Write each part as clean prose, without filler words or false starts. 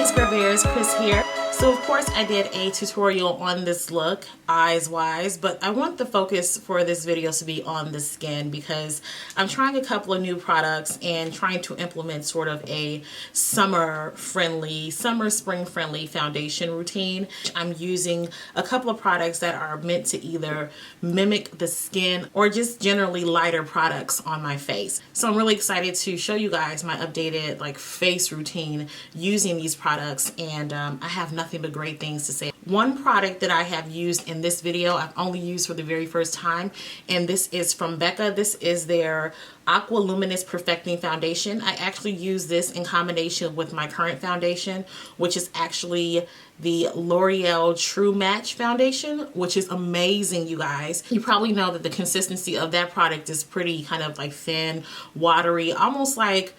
Scrub Bears, Chris here. So of course I did a tutorial on this look, eyes wise, but I want the focus for this video to be on the skin because I'm trying a couple of new products and trying to implement sort of a summer spring friendly foundation routine. I'm using a couple of products that are meant to either mimic the skin or just generally lighter products on my face. So I'm really excited to show you guys my updated face routine using these products, and I have nothing but great things to say. One product that I have used in this video, I've only used for the very first time, and this is from Becca. This is their Aqua Luminous Perfecting Foundation. I actually use this in combination with my current foundation, which is actually the L'Oreal True Match Foundation, which is amazing, you guys. You probably know that the consistency of that product is pretty kind of thin, watery, almost like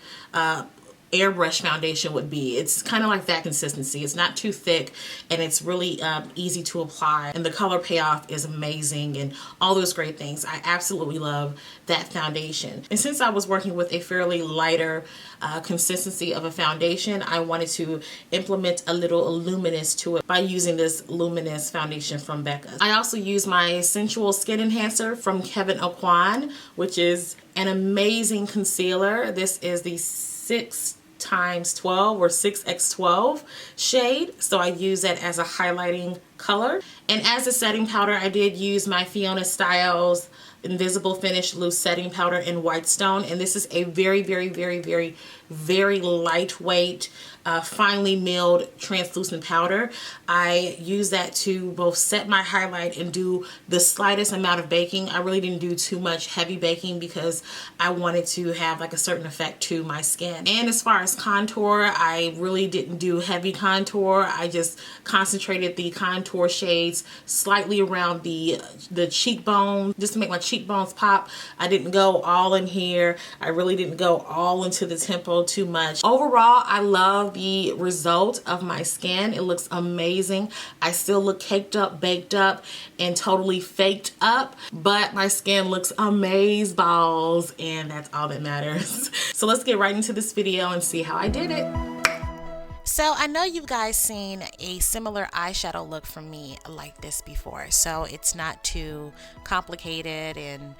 airbrush foundation would be. It's kind of like that consistency. It's not too thick, and it's really easy to apply, and the color payoff is amazing and all those great things. I absolutely love that foundation. And since I was working with a fairly lighter consistency of a foundation, I wanted to implement a little luminous to it by using this luminous foundation from Becca. I also use my Sensual Skin Enhancer from Becca Aqua, which is an amazing concealer. This is the 6x12 or 6x12 shade, so I use that as a highlighting color. And as a setting powder, I did use my Fiona Styles Invisible Finish Loose Setting Powder in White Stone, and this is a very lightweight, finely milled translucent powder. I use that to both set my highlight and do the slightest amount of baking. I really didn't do too much heavy baking because I wanted to have a certain effect to my skin. And as far as contour, I really didn't do heavy contour. I just concentrated the contour shades slightly around the cheekbone, just to make my cheekbones pop. I didn't go all in here. I really didn't go all into the temple too much. Overall, I love the result of my skin. It looks amazing. I still look caked up, baked up, and totally faked up, but my skin looks amaze balls, and that's all that matters. So let's get right into this video and see how I did it. So I know you guys seen a similar eyeshadow look from me like this before, so it's not too complicated, and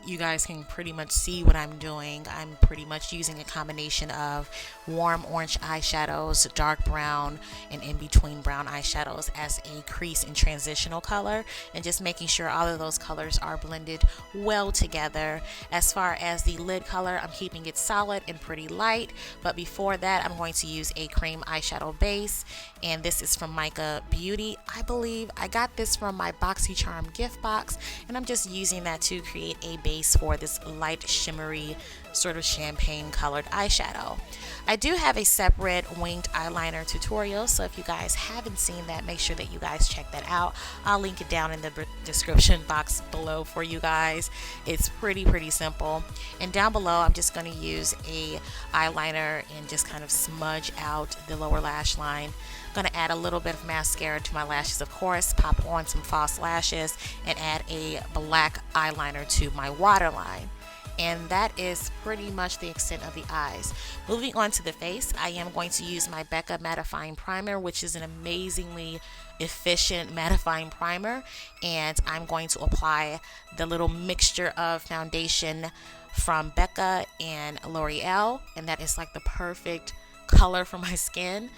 you guys can pretty much see what I'm doing. I'm pretty much using a combination of warm orange eyeshadows, dark brown, and in between brown eyeshadows as a crease and transitional color, and just making sure all of those colors are blended well together. As far as the lid color, I'm keeping it solid and pretty light, but before that I'm going to use a cream eyeshadow base, and this is from Mica Beauty. I believe I got this from my BoxyCharm gift box, and I'm just using that to create a base for this light shimmery sort of champagne colored eyeshadow. I do have a separate winged eyeliner tutorial, so if you guys haven't seen that, make sure that you guys check that out. I'll link it down in the description box below for you guys. It's pretty simple. And down below I'm just going to use a eyeliner and just kind of smudge out the lower lash line. I'm going to add a little bit of mascara to my lashes, of course, pop on some false lashes, and add a black eyeliner to my waterline. And that is pretty much the extent of the eyes. Moving on to the face, I am going to use my Becca Mattifying Primer, which is an amazingly efficient mattifying primer, and I'm going to apply the little mixture of foundation from Becca and L'Oreal, and that is the perfect color for my skin.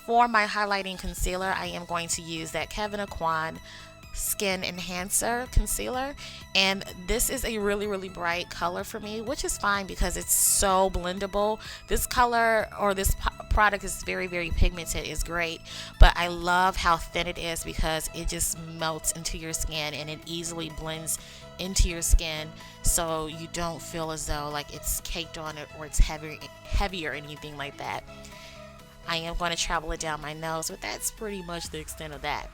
For my highlighting concealer, I am going to use that Becca Aqua Skin Enhancer concealer, and this is a really bright color for me, which is fine because it's so blendable. This color, or this product, is very pigmented, is great, but I love how thin it is because it just melts into your skin and it easily blends into your skin, so you don't feel as though it's caked on it or it's heavy or anything like that. I am going to travel it down my nose, but that's pretty much the extent of that.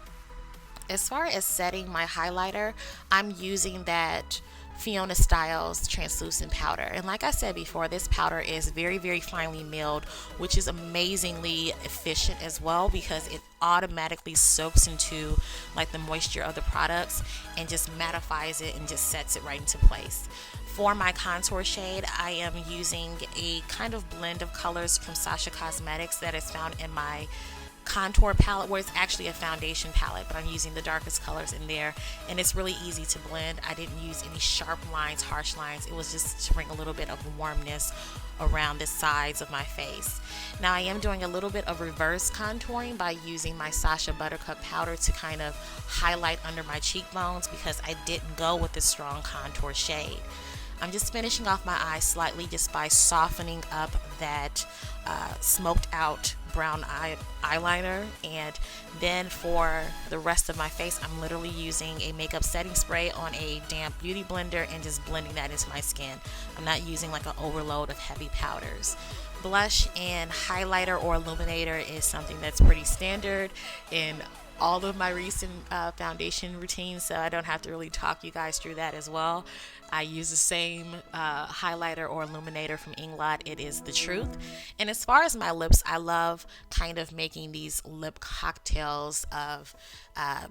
As far as setting my highlighter, I'm using that Fiona Styles translucent powder. And like I said before, this powder is very, very finely milled, which is amazingly efficient as well, because it automatically soaks into like the moisture of the products and just mattifies it and just sets it right into place. For my contour shade, I am using a kind of blend of colors from Sasha Cosmetics that is found in my contour palette, where it's actually a foundation palette, but I'm using the darkest colors in there, and it's really easy to blend. I didn't use any sharp lines, harsh lines. It was just to bring a little bit of warmness around the sides of my face. Now I am doing a little bit of reverse contouring by using my Sasha Buttercup powder to kind of highlight under my cheekbones, because I didn't go with the strong contour shade. I'm just finishing off my eyes slightly just by softening up that smoked out brown eyeliner, and then for the rest of my face, I'm literally using a makeup setting spray on a damp beauty blender and just blending that into my skin. I'm not using like an overload of heavy powders. Blush and highlighter or illuminator is something that's pretty standard in all of my recent foundation routines, so I don't have to really talk you guys through that as well. I use the same highlighter or illuminator from Inglot. It is the truth. And as far as my lips, I love kind of making these lip cocktails of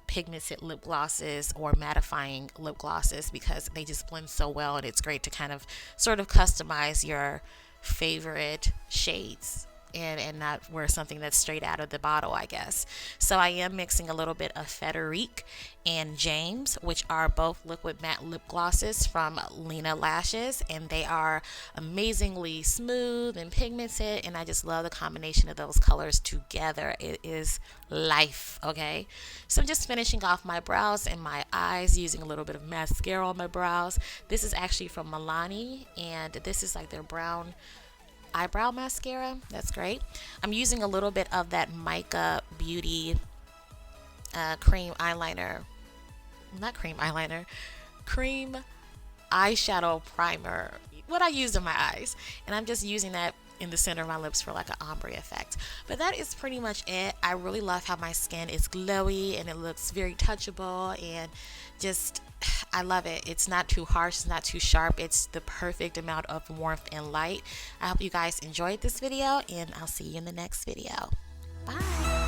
pigmented lip glosses or mattifying lip glosses, because they just blend so well, and it's great to kind of sort of customize your favorite shades and not wear something that's straight out of the bottle, I guess. So I am mixing a little bit of Federique and James, which are both liquid matte lip glosses from Lena Lashes, and they are amazingly smooth and pigmented, and I just love the combination of those colors together. It is life, okay? So I'm just finishing off my brows and my eyes using a little bit of mascara on my brows. This is actually from Milani, and this is like their brown eyebrow mascara. That's great. I'm using a little bit of that Mica Beauty cream eyeliner, not cream eyeliner, cream eyeshadow primer, what I used in my eyes, and I'm just using that in the center of my lips for like an ombre effect. But that is pretty much it. I really love how my skin is glowy and it looks very touchable, and just I love it. It's not too harsh, it's not too sharp. It's the perfect amount of warmth and light. I hope you guys enjoyed this video, and I'll see you in the next video. Bye.